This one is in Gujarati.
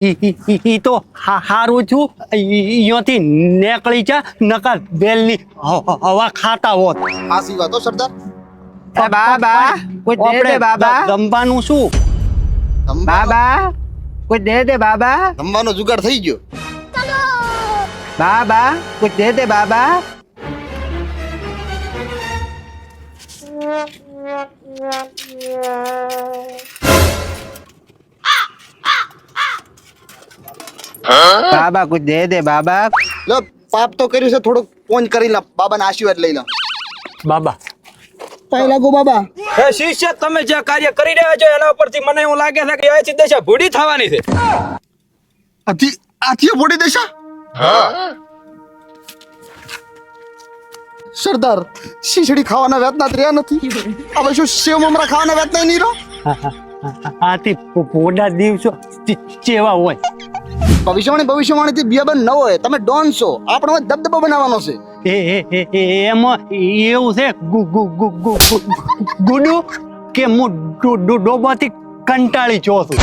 ઈ તો હારું છું અહીંયાથી નીકળી જા નકર બેલની હવા ખાતા હોત આસી વાતો સરદાર એ બાબા કોઈ દે દે બાબા જમવાનું શું બાબા કોઈ દે દે બાબા જમવાનો જુગાડ થઈ ગયો બાબા કોઈ દે દે બાબા બાબા કોઈ દે દે બાબા લો પાપ તો કર્યું છે થોડુંક પોંચ કરી લા બાબાના આશીર્વાદ લઈ લો બાબા પહેલા ગો બાબા હે શિષ્ય તમે જે કાર્ય કરી રહ્યા છો એના ઉપરથી મને એવું લાગે છે કે અહીંથી દશા ભૂડી થવાની છે આથી બોડી દેશા સરદાર શીશડી ખાવાના વેતના રહ્યા નથી હવે શું સેવ મમરા ખાવાના વેતના નહીં રહો આથી પોડા દિવસો ચેવા હોય ભવિષ્યવાણી થી બિયાબન ન હોય તમે ડોન છો આપણો દબદબો બનાવવાનો છે એમાં એવું છે ગુડુ કે હું ડોબાથી કંટાળી જો છું